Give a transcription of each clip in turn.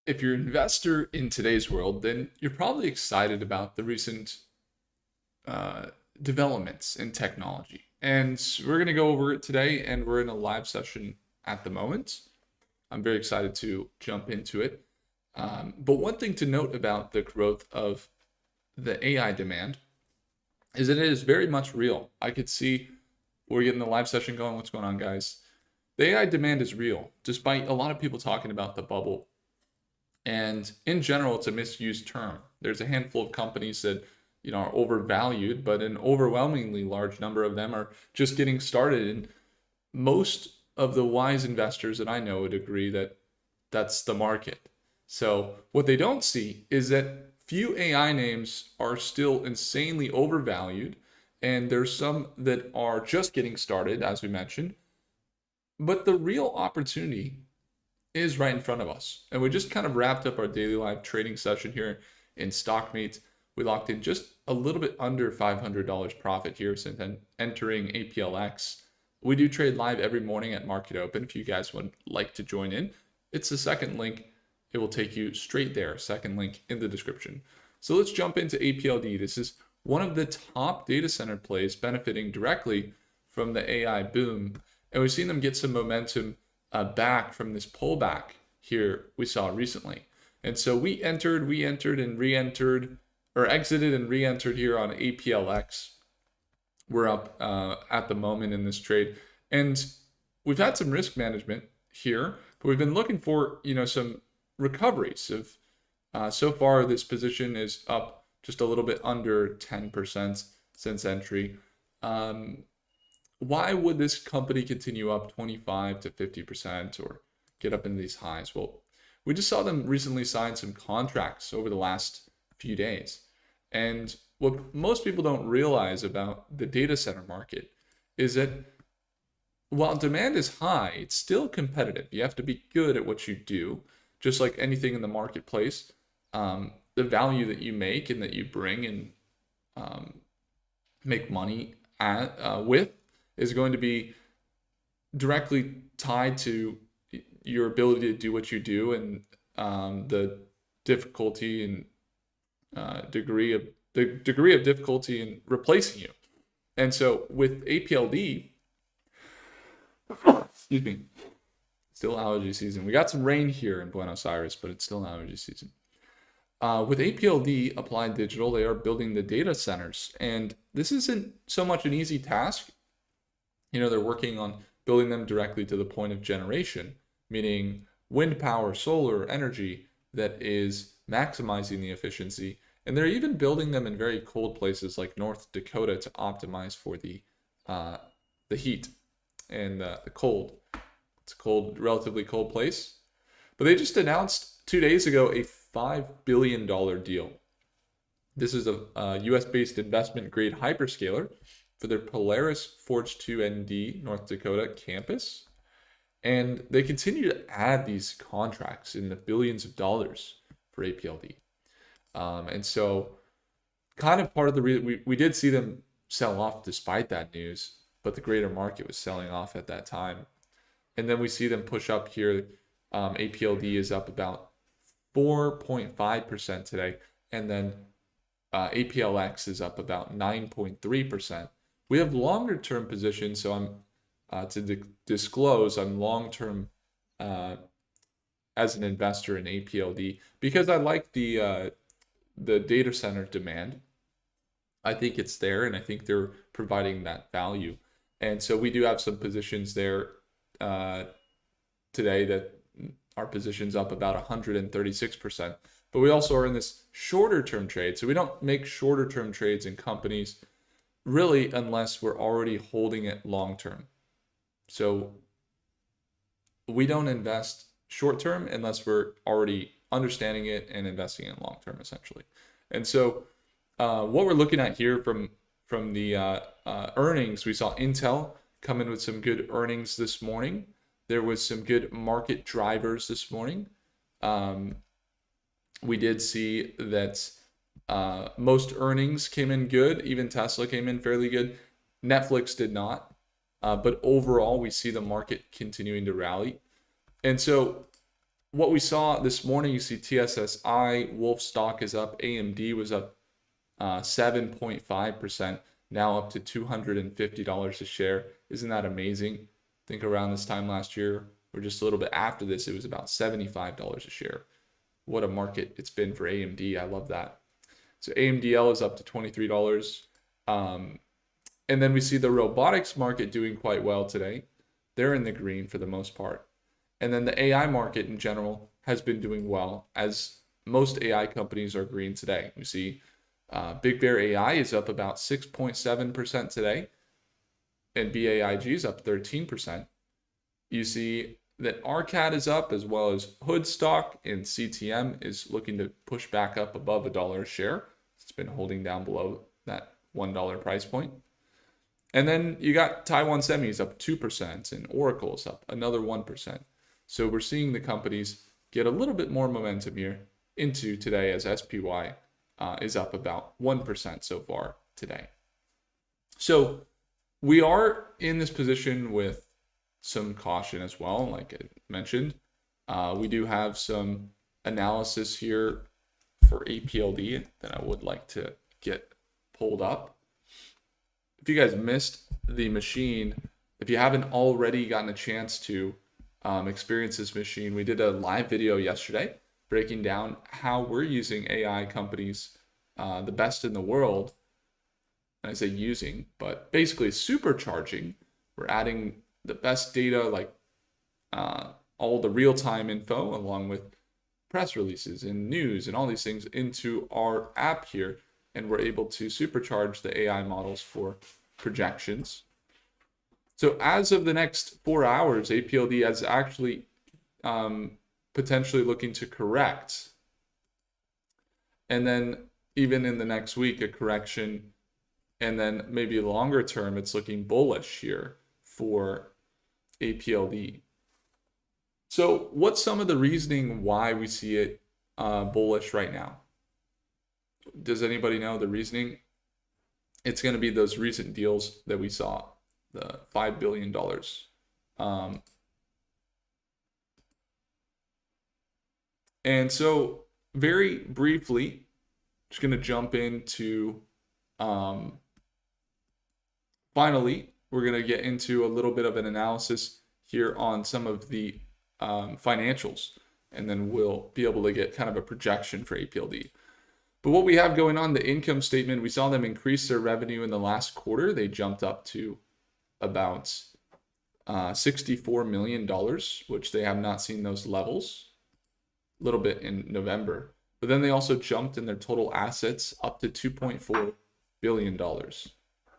If you're an investor in today's world, then you're probably excited about the recent uh, developments in technology. And we're going to go over it today, and we're in a live session at the moment. I'm very excited to jump into it. But one thing to note about the growth of the AI demand is that it is very much real. I could see we're getting the live session going. What's going on, guys? The AI demand is real, despite a lot of people talking about the bubble. And in general, it's a misused term. There's a handful of companies that are overvalued, but an overwhelmingly large number of them are just getting started. And most of the wise investors that I know would agree that that's the market. So what they don't see is that few AI names are still insanely overvalued, and there's some that are just getting started, as we mentioned. But the real opportunity is right in front of us. And we just kind of wrapped up our daily live trading session here in Stockmates. We locked in just a little bit under $500 profit here since entering APLX. We do trade live every morning at market open. If you guys would like to join in, it's the second link. It will take you straight there. Second link in the description. So let's jump into APLD. This is one of the top data center plays benefiting directly from the AI boom. And we've seen them get some momentum back from this pullback here we saw recently. And so we entered and re-entered, or exited and re-entered here on APLX. We're up at the moment in this trade. And we've had some risk management here, but we've been looking for, some recoveries of so far this position is up just a little bit under 10% since entry. Why would this company continue up 25 to 50% or get up into these highs? Well, we just saw them recently sign some contracts over the last few days. And what most people don't realize about the data center market is that while demand is high, it's still competitive. You have to be good at what you do, just like anything in the marketplace. The value that you make and that you bring and make money with is going to be directly tied to your ability to do what you do and the difficulty and degree of difficulty in replacing you. And so with APLD, excuse me, still allergy season. We got some rain here in Buenos Aires, but it's still allergy season. With APLD Applied Digital, they are building the data centers, and this isn't so much an easy task. They're working on building them directly to the point of generation, meaning wind power, solar energy that is maximizing the efficiency. And they're even building them in very cold places like North Dakota to optimize for the heat and the cold. It's a cold, relatively cold place. But they just announced 2 days ago a $5 billion deal. This is a US-based investment grade hyperscaler for their Polaris Forge 2 ND North Dakota campus. And they continue to add these contracts in the billions of dollars for APLD. And so kind of part of the reason we did see them sell off despite that news, but the greater market was selling off at that time. And then we see them push up here. APLD is up about 4.5% today. And then APLX is up about 9.3%. We have longer term positions, so I'm disclose I'm long term as an investor in APLD because I like the data center demand. I think it's there, and I think they're providing that value. And so we do have some positions there today that our position's up about 136%. But we also are in this shorter term trade, so we don't make shorter term trades in companies really unless we're already holding it long term. So we don't invest short term unless we're already understanding it and investing in long term, essentially. And so what we're looking at here from the earnings, we saw Intel come in with some good earnings this morning. There was some good market drivers this morning. We did see that most earnings came in good. Even Tesla came in fairly good. Netflix did not. But overall, we see the market continuing to rally. And so what we saw this morning, you see TSSI, Wolf stock is up, AMD was up 7.5%, now up to $250 a share. Isn't that amazing? I think around this time last year, or just a little bit after this, it was about $75 a share. What a market it's been for AMD. I love that. So AMDL is up to $23. And then we see the robotics market doing quite well today. They're in the green for the most part. And then the AI market in general has been doing well, as most AI companies are green today. We see Big Bear AI is up about 6.7% today, and BAIG is up 13%. You see that RCAT is up, as well as Hood stock, and CTM is looking to push back up above $1 a share. It's been holding down below that $1 price point. And then you got Taiwan Semis up 2%, and Oracle is up another 1%. So we're seeing the companies get a little bit more momentum here into today, as SPY is up about 1% so far today. So we are in this position with some caution as well, like I mentioned. We do have some analysis here for APLD that I would like to get pulled up. If you guys missed the machine, if you haven't already gotten a chance to experience this machine, we did a live video yesterday breaking down how we're using AI companies, the best in the world. And I say using, but basically supercharging. We're adding the best data, like all the real-time info, along with press releases and news and all these things into our app here. And we're able to supercharge the AI models for projections. So as of the next 4 hours, APLD is actually potentially looking to correct. And then even in the next week, a correction. And then maybe longer term, it's looking bullish here for APLD. So what's some of the reasoning why we see it bullish right now? Does anybody know the reasoning? It's going to be those recent deals that we saw, the $5 billion. And so very briefly, just going to jump into, finally, we're going to get into a little bit of an analysis here on some of the financials, and then we'll be able to get kind of a projection for APLD. But what we have going on, the income statement, we saw them increase their revenue in the last quarter. They jumped up to about $64 million, which they have not seen those levels, a little bit in November. But then they also jumped in their total assets up to $2.4 billion.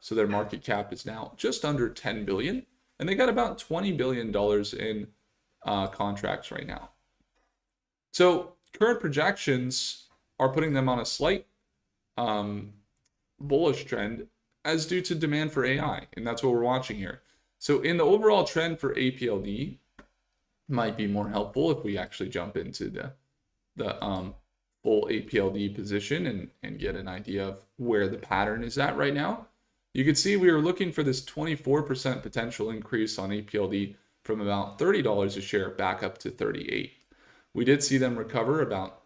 So their market cap is now just under $10 billion. And they got about $20 billion in contracts right now. So current projections are putting them on a slight bullish trend, as due to demand for AI. And that's what we're watching here. So in the overall trend for APLD, might be more helpful if we actually jump into the full APLD position and get an idea of where the pattern is at right now. You can see we were looking for this 24% potential increase on APLD from about $30 a share back up to $38. We did see them recover about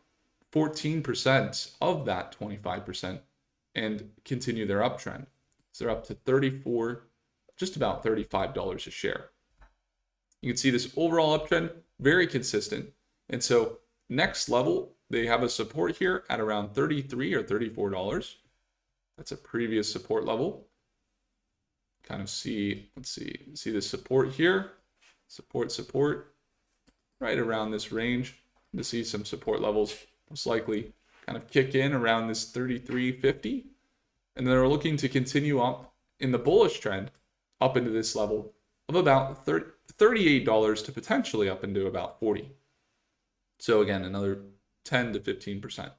14% of that 25% and continue their uptrend. So they're up to 34, just about $35 a share. You can see this overall uptrend, very consistent. And so next level, they have a support here at around $33 or $34. That's a previous support level. Kind of see, let's see the support here, support, right around this range. To see some support levels most likely kind of kick in around this 33.50. And then they're looking to continue up in the bullish trend up into this level of about $38 to potentially up into about 40. So again, another 10 to 15%.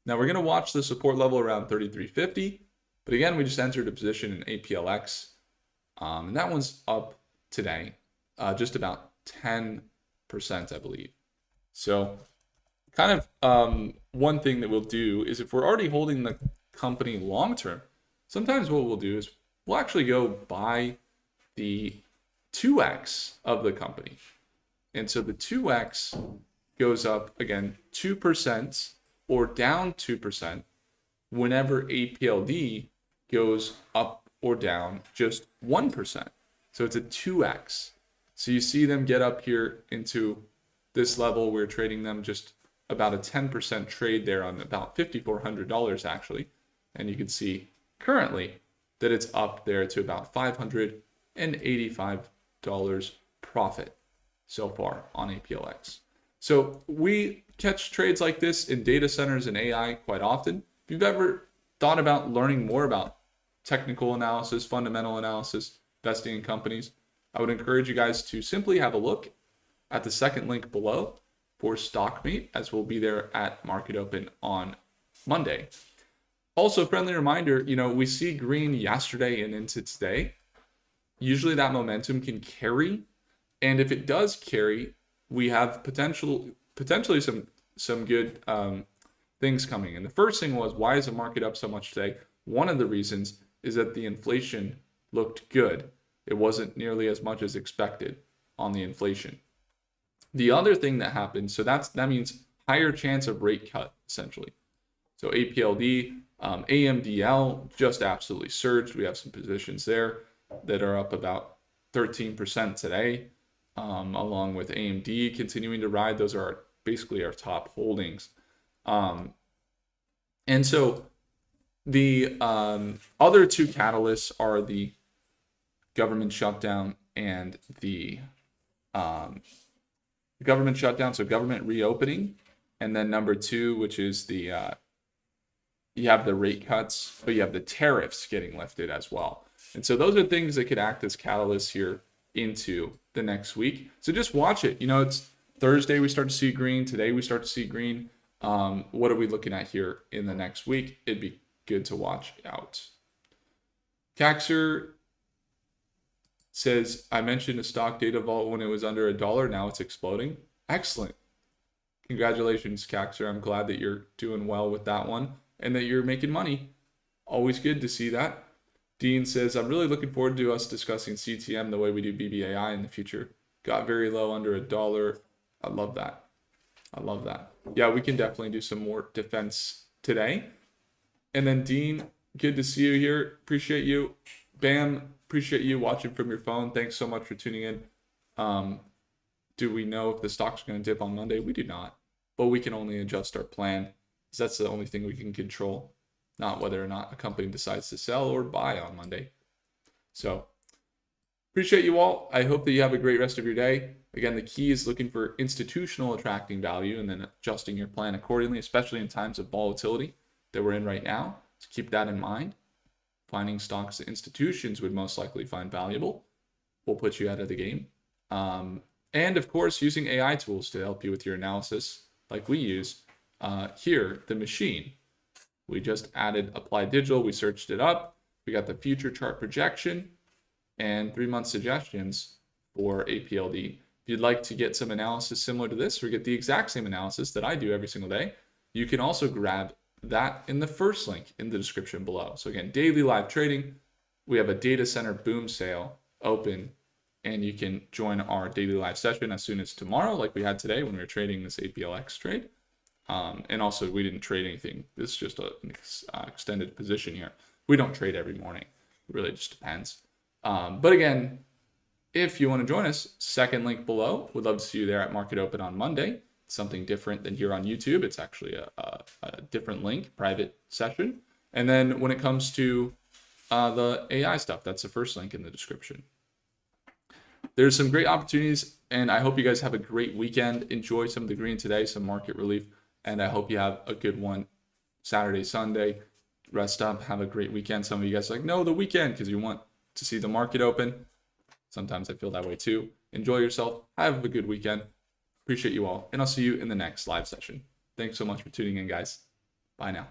Now we're going to watch the support level around 33.50. But again, we just entered a position in APLX. And that one's up today, just about 10%, I believe. So kind of one thing that we'll do is, if we're already holding the company long term, sometimes what we'll do is we'll actually go buy the 2x of the company. And so the 2x goes up again 2% or down 2% whenever APLD goes up or down just 1%. So it's a 2x. So you see them get up here into this level. We're trading them just about a 10% trade there on about $5,400 actually. And you can see currently that it's up there to about $585 profit so far on APLX. So we catch trades like this in data centers and AI quite often. If you've ever thought about learning more about technical analysis, fundamental analysis, investing in companies, I would encourage you guys to simply have a look at the second link below for StockMeet, as we'll be there at Market Open on Monday. Also, friendly reminder, we see green yesterday and into today. Usually that momentum can carry. And if it does carry, we have potentially some good things coming. And the first thing was, why is the market up so much today? One of the reasons is that the inflation looked good. It wasn't nearly as much as expected on the inflation. The other thing that happened, so that means higher chance of rate cut, essentially. So APLD, AMDL just absolutely surged. We have some positions there that are up about 13% today, along with AMD continuing to ride. Those are basically our top holdings. And so the other two catalysts are the government shutdown and the government shutdown, so government reopening, and then number two, which is the you have the rate cuts, but you have the tariffs getting lifted as well. And so those are things that could act as catalysts here into the next week. So just watch it. It's Thursday, we start to see green. Today we start to see green. What are we looking at here in the next week? It'd be good to watch out. Caxer says, I mentioned a stock data vault when it was under $1. Now it's exploding. Excellent. Congratulations, Caxer. I'm glad that you're doing well with that one and that you're making money. Always good to see that. Dean says, I'm really looking forward to us discussing CTM the way we do BBAI in the future. Got very low under $1. I love that. I love that. Yeah, we can definitely do some more defense today. And then Dean, good to see you here. Appreciate you. Bam, appreciate you watching from your phone. Thanks so much for tuning in. Do we know if the stock's going to dip on Monday? We do not. But we can only adjust our plan, because that's the only thing we can control, not whether or not a company decides to sell or buy on Monday. So appreciate you all. I hope that you have a great rest of your day. Again, the key is looking for institutional attracting value and then adjusting your plan accordingly, especially in times of volatility that we're in right now. So keep that in mind. Finding stocks that institutions would most likely find valuable will put you out of the game. And of course, using AI tools to help you with your analysis, like we use here, the machine. We just added Applied Digital. We searched it up. We got the future chart projection and 3-month suggestions for APLD. If you'd like to get some analysis similar to this or get the exact same analysis that I do every single day, you can also grab that in the first link in the description below. So again, daily live trading. We have a data center boom sale open, and you can join our daily live session as soon as tomorrow, like we had today when we were trading this APLX trade. And also, we didn't trade anything. This is just an extended position here. We don't trade every morning. It really just depends. But again, if you want to join us, second link below. We'd love to see you there at Market Open on Monday. Something different than here on YouTube. It's actually a different link, private session. And then when it comes to the AI stuff, that's the first link in the description. There's some great opportunities, and I hope you guys have a great weekend. Enjoy some of the green today, some market relief, and I hope you have a good one Saturday, Sunday. Rest up, have a great weekend. Some of you guys are like, no, the weekend, because you want to see the market open. Sometimes I feel that way too. Enjoy yourself. Have a good weekend. Appreciate you all, and I'll see you in the next live session. Thanks so much for tuning in, guys. Bye now.